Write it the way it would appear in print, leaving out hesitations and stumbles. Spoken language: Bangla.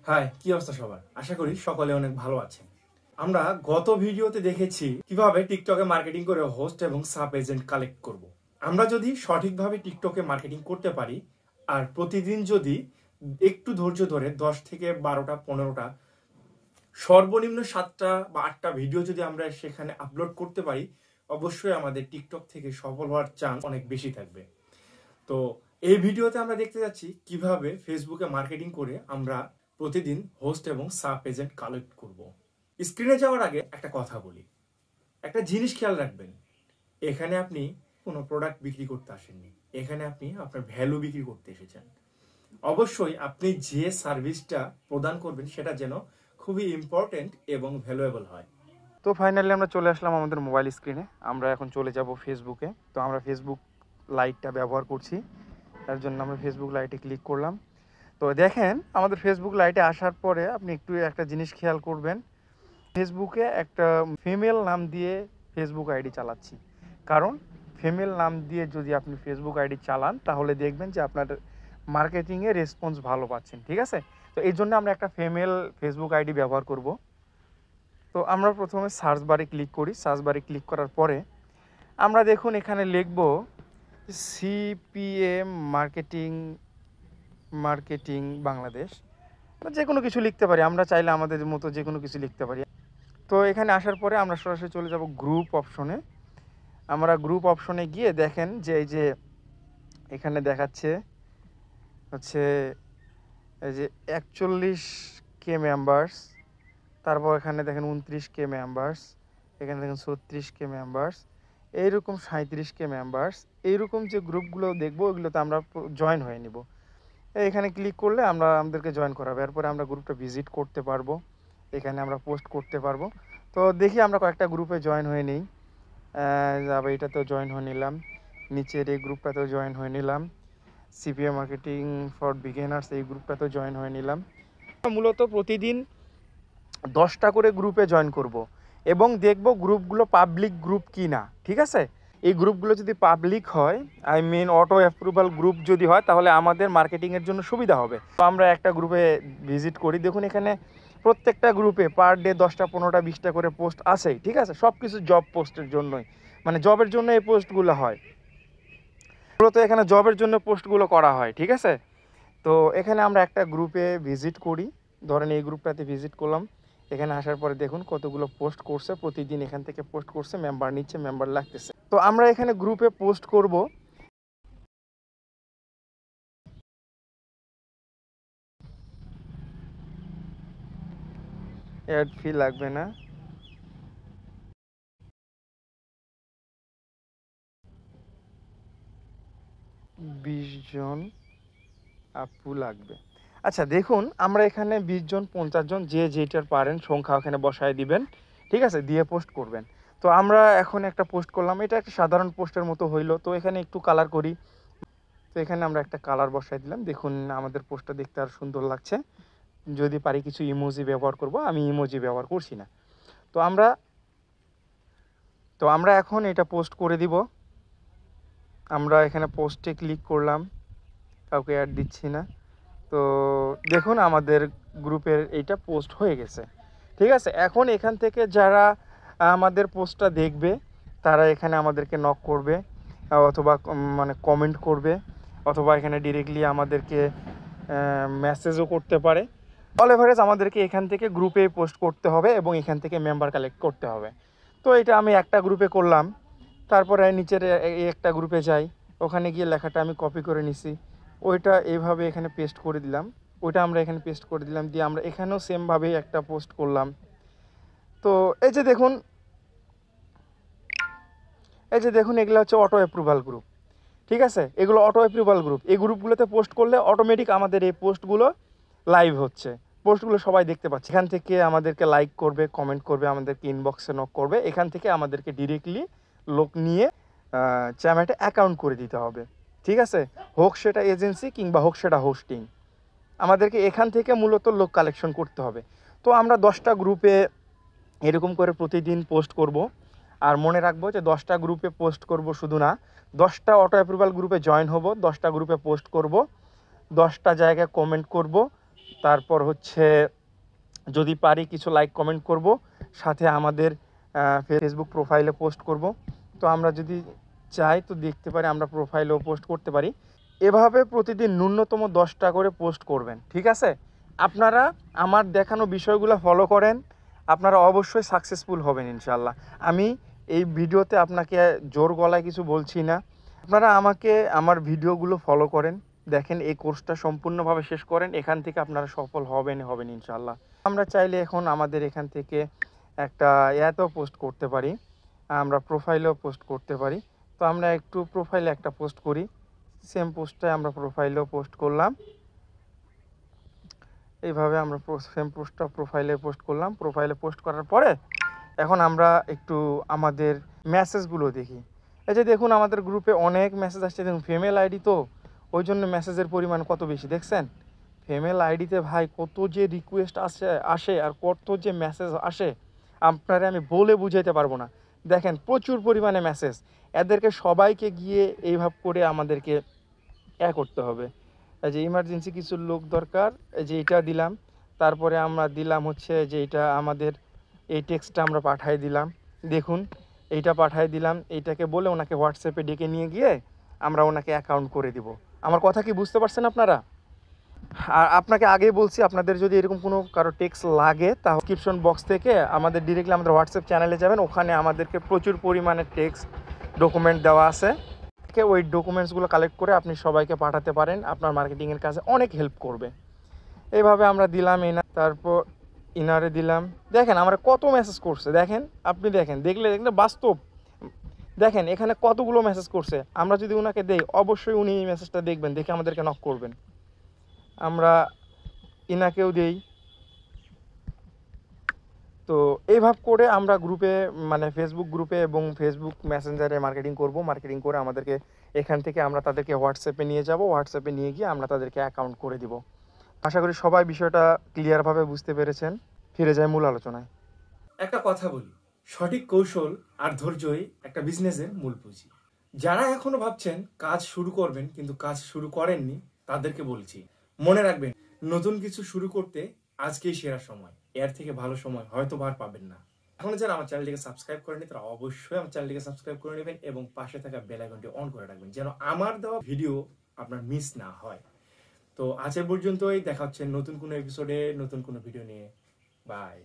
হাই, কি অবস্থা সবার? আশা করি সকলে অনেক ভালো আছেন। আমরা গত ভিডিওতে দেখেছি কিভাবে টিকটকে মার্কেটিং করে হোস্ট এবং সাব এজেন্ট কালেক্ট করব। আমরা যদি সঠিকভাবে টিকটকে মার্কেটিং করতে পারি আর প্রতিদিন যদি একটু ধৈর্য ধরে 10 থেকে 12টা 15টা সর্বনিম্ন 7টা বা 8টা ভিডিও যদি আমরা সেখানে আপলোড করতে পারি, অবশ্যই আমাদের টিকটক থেকে সফল হওয়ার চান্স অনেক বেশি থাকবে। তো এই ভিডিওতে আমরা দেখতে যাচ্ছি কিভাবে ফেসবুকে মার্কেটিং করে আমরা প্রতিদিন হোস্ট এবং সাব এজেন্ট কালেক্ট করব। স্ক্রিনে যাওয়ার আগে একটা কথা বলি, একটা জিনিস খেয়াল রাখবেন, এখানে আপনি কোনো প্রোডাক্ট বিক্রি করতে আসেননি, এখানে আপনি আপনার ভ্যালু বিক্রি করতে এসেছেন। অবশ্যই আপনি যে সার্ভিসটা প্রদান করবেন সেটা যেন খুবই ইম্পর্টেন্ট এবং ভ্যালুয়েবল হয়। তো ফাইনালি আমরা চলে আসলাম আমাদের মোবাইল স্ক্রিনে। আমরা এখন চলে যাব ফেসবুকে। তো আমরা ফেসবুক লাইটটা ব্যবহার করছি, তার জন্য আমরা ফেসবুক লাইটে ক্লিক করলাম। তো দেখেন আমাদের ফেসবুক লাইটে আসার পরে আপনি একটু একটা জিনিস খেয়াল করবেন, ফেসবুকে একটা ফিমেল নাম দিয়ে ফেসবুক আইডি চালাচ্ছি। কারণ ফিমেল নাম দিয়ে যদি আপনি ফেসবুক আইডি চালান তাহলে দেখবেন যে আপনার মার্কেটিংয়ে রেসপন্স ভালো পাচ্ছেন, ঠিক আছে? তো এই জন্য আমরা একটা ফিমেল ফেসবুক আইডি ব্যবহার করব। তো আমরা প্রথমে সার্চ বারে ক্লিক করি। সার্চ বারে ক্লিক করার পরে আমরা দেখুন এখানে লিখব সিপিএম মার্কেটিং বাংলাদেশ, যে কোনো কিছু লিখতে পারি, আমরা চাইলে আমাদের মতো যে কোনো কিছু লিখতে পারি। তো এখানে আসার পরে আমরা সরাসরি চলে যাব গ্রুপ অপশনে। আমরা গ্রুপ অপশনে গিয়ে দেখেন যে এই যে এখানে দেখাচ্ছে হচ্ছে এই যে 41K মেম্বার্স, তারপর এখানে দেখেন 29K মেম্বার্স, এখানে দেখেন 36K মেম্বার্স, এইরকম 37K মেম্বার্স। এইরকম যে গ্রুপগুলো দেখবো ওইগুলোতে আমরা জয়েন হয়ে নিব। এখানে ক্লিক করলে আমাদেরকে জয়েন করাবে, এরপরে আমরা গ্রুপটা ভিজিট করতে পারবো, এখানে আমরা পোস্ট করতে পারবো। তো দেখি আমরা কয়েকটা গ্রুপে জয়েন হয়ে নিই। আবার এটাতেও জয়েন হয়ে নিলাম, নিচের এই গ্রুপটাতেও জয়েন হয়ে নিলাম, সিপিএম মার্কেটিং ফর বিগিনার্স এই গ্রুপটাতেও জয়েন হয়ে নিলাম। মূলত প্রতিদিন 10টা করে গ্রুপে জয়েন করব এবং দেখব গ্রুপগুলো পাবলিক গ্রুপ কি না, ঠিক আছে? এই গ্রুপগুলো যদি পাবলিক হয়, I mean auto approval group যদি হয়, তাহলে আমাদের মার্কেটিংয়ের জন্য সুবিধা হবে। তো আমরা একটা গ্রুপে ভিজিট করি। দেখুন এখানে প্রত্যেকটা গ্রুপে পার ডে 10টা 15টা 20টা করে পোস্ট আসেই, ঠিক আছে? সব কিছু জব পোস্টের জন্যই, মানে জবের জন্য এই পোস্টগুলো হয়, মূলত এখানে জবের জন্য পোস্টগুলো করা হয়, ঠিক আছে? তো এখানে আমরা একটা গ্রুপে ভিজিট করি, ধরেন এই গ্রুপটাতে ভিজিট করলাম। এখানে আসার পরে দেখুন কতগুলো পোস্ট করছে, প্রতিদিন এখান থেকে পোস্ট করছে, মেম্বার নিচ্ছে, মেম্বার লাগতেছে। তো আমরা এখানে গ্রুপে পোস্ট করব। অ্যাড ফি লাগবে না, বিশ জন আপু লাগবে। আচ্ছা দেখুন আমরা এখানে 20 জন 50 জন যে যেটার পারেন সংখ্যা ওখানে বসায় দিবেন, ঠিক আছে? দিয়ে পোস্ট করবেন। তো আমরা এখন একটা পোস্ট করলাম, এটা একটা সাধারণ পোস্টের মতো হইলো। তো এখানে একটু কালার করি, তো এখানে আমরা একটা কালার বসাই দিলাম। দেখুন আমাদের পোস্টটা দেখতে আর সুন্দর লাগছে। যদি পারি কিছু ইমোজি ব্যবহার করব, আমি ইমোজি ব্যবহার করছি না। তো আমরা এখন এটা পোস্ট করে দিব। আমরা এখানে পোস্টে ক্লিক করলাম, কাউকে অ্যাড দিচ্ছি না। তো দেখুন আমাদের গ্রুপের এইটা পোস্ট হয়ে গেছে, ঠিক আছে? এখন এখান থেকে যারা আমাদের পোস্টটা দেখবে তারা এখানে আমাদেরকে নক করবে, অথবা মানে কমেন্ট করবে, অথবা এখানে ডিরেক্টলি আমাদেরকে মেসেজও করতে পারে। অল এভারেজ আমাদেরকে এখান থেকে গ্রুপে পোস্ট করতে হবে এবং এখান থেকে মেম্বার কালেক্ট করতে হবে। তো এটা আমি একটা গ্রুপে করলাম, তারপরে নিচের একটা গ্রুপে যাই, ওখানে গিয়ে লেখাটা আমি কপি করে নিছি, ওইটা এইভাবে এখানে পেস্ট করে দিলাম, ওইটা আমরা এখানে পেস্ট করে দিলাম, দিয়ে আমরা এখানেও সেমভাবেই একটা পোস্ট করলাম। তো এই যে দেখুন এগুলো হচ্ছে অটো অ্যাপ্রুভাল গ্রুপ, ঠিক আছে? এগুলো অটো অ্যাপ্রুভাল গ্রুপ। এই গ্রুপগুলোতে পোস্ট করলে অটোমেটিক আমাদের এই পোস্টগুলো লাইভ হচ্ছে, পোস্টগুলো সবাই দেখতে পাচ্ছে। এখান থেকে আমাদেরকে লাইক করবে, কমেন্ট করবে, আমাদেরকে ইনবক্সে নক করবে, এখান থেকে আমাদেরকে ডিরেক্টলি লোক নিয়ে চ্যানেলটা অ্যাকাউন্ট করে দিতে হবে, ঠিক আছে? হোক সেটা এজেন্সি কিংবা হোক সেটা হোস্টিং, আমাদেরকে এখান থেকে মূলত লোক কালেকশন করতে হবে। তো আমরা 10টা গ্রুপে এরকম করে প্রতিদিন পোস্ট করব। আর মনে রাখবো যে 10টা গ্রুপে পোস্ট করব শুধু না, 10টা অটো অ্যাপ্রুভাল গ্রুপে জয়েন হব, 10টা গ্রুপে পোস্ট করব, 10টা জায়গায় কমেন্ট করব, তারপর হচ্ছে যদি পারি কিছু লাইক কমেন্ট করব, সাথে আমাদের ফেসবুক প্রোফাইলে পোস্ট করব। তো আমরা যদি চাই তো দেখতে পারি, আমরা প্রোফাইলেও পোস্ট করতে পারি। এভাবে প্রতিদিন ন্যূনতম 10টা করে পোস্ট করবেন, ঠিক আছে? আপনারা আমার দেখানো বিষয়গুলো ফলো করেন, আপনারা অবশ্যই সাকসেসফুল হবেন ইনশাল্লাহ। আমি এই ভিডিওতে আপনাকে জোর গলায় কিছু বলছি না, আপনারা আমাকে আমার ভিডিওগুলো ফলো করেন, দেখেন এই কোর্সটা সম্পূর্ণভাবে শেষ করেন, এখান থেকে আপনারা সফল হবেন ইনশাল্লাহ। আমরা চাইলে এখন আমাদের এখান থেকে একটা অ্যাডও পোস্ট করতে পারি, আমরা প্রোফাইলেও পোস্ট করতে পারি। তো আমরা একটু প্রোফাইলে একটা পোস্ট করি, সেম পোস্টটাই আমরা প্রোফাইলেও পোস্ট করলাম। এইভাবে আমরা সেম পোস্টটা প্রোফাইলে পোস্ট করলাম। প্রোফাইলে পোস্ট করার পরে এখন আমরা একটু আমাদের মেসেজগুলো দেখি। এই যে দেখুন আমাদের গ্রুপে অনেক মেসেজ আসছে, দেখুন ফিমেল আইডি, তো ওই জন্য মেসেজের পরিমাণ কত বেশি দেখছেন। ফিমেল আইডিতে ভাই কত যে রিকোয়েস্ট আসে আর কত যে মেসেজ আসে, আপনারা আমি বলে বুঝাইতে পারবো না। দেখেন প্রচুর পরিমাণে মেসেজ, এদেরকে সবাইকে গিয়ে এইভাবে করে আমাদেরকে করতে হবে। এই যে ইমার্জেন্সি কিছু লোক দরকার, এই যে এটা দিলাম। তারপরে আমরা দিলাম হচ্ছে যে এটা আমাদের এই টেক্সটটা আমরা পাঠাই দিলাম, দেখুন এইটা পাঠাই দিলাম। এইটাকে বলে ওনাকে হোয়াটসঅ্যাপে ডেকে নিয়ে গিয়ে আমরা ওনাকে অ্যাকাউন্ট করে দিব। আমার কথা কি বুঝতে পারছেন আপনারা? আর আপনাকে আগেই বলছি, আপনাদের যদি এরকম কোনো কারো টেক্সট লাগে তা ডেসক্রিপশন বক্স থেকে আমাদের ডিরেক্টলি আমাদের হোয়াটসঅ্যাপ চ্যানেলে যাবেন, ওখানে আমাদেরকে প্রচুর পরিমাণে টেক্সট ডকুমেন্ট দেওয়া আছে। ওই ডকুমেন্টসগুলো কালেক্ট করে আপনি সবাইকে পাঠাতে পারেন, আপনার মার্কেটিংয়ের কাজে অনেক হেল্প করবে। এইভাবে আমরা দিলাম তারপর ইনারে দিলাম। দেখেন আমরা কত মেসেজ করছে, দেখেন আপনি দেখেন, দেখলে বাস্তব দেখেন এখানে কতগুলো মেসেজ করছে। আমরা যদি ওনাকে দেই অবশ্যই উনি এই মেসেজটা দেখবেন, দেখে আমাদেরকে নক করবেন। আমরা ইনাকেও দেই। তো এইভাবে করে আমরা গ্রুপে মানে ফেসবুক গ্রুপে এবং ফেসবুক মেসেঞ্জারে মার্কেটিং করে আমাদেরকে এখান থেকে আমরা তাদেরকে হোয়াটসঅ্যাপে নিয়ে যাব, হোয়াটসঅ্যাপে নিয়ে গিয়ে আমরা তাদেরকে অ্যাকাউন্ট করে দিব। আশা করি সবাই বিষয়টা ক্লিয়ারভাবে বুঝতে পেরেছেন। ফিরে যায় মূল আলোচনায়। একটা কথা বলি, সঠিক কৌশল আর ধৈর্যই একটা বিজনেসের মূল পুঁজি। যারা এখনো ভাবছেন কাজ শুরু করবেন কিন্তু কাজ শুরু করেননি, তাদেরকে বলছি মনে রাখবেন, নতুন কিছু শুরু করতে আজকেই সেরা সময়, এর থেকে ভালো সময় হয়তো আর পাবেন না। এখন যারা আমার চ্যানেলটিকে সাবস্ক্রাইব করেনি তারা অবশ্যই আমার চ্যানেলটিকে সাবস্ক্রাইব করে নেবেন এবং পাশে থাকা বেল আইকনটি অন করে রাখবেন, যেন আমার দেওয়া ভিডিও আপনার মিস না হয়। তো আজ পর্যন্তই, দেখা হচ্ছে নতুন কোনো এপিসোডে নতুন কোনো ভিডিও নিয়ে। বাই।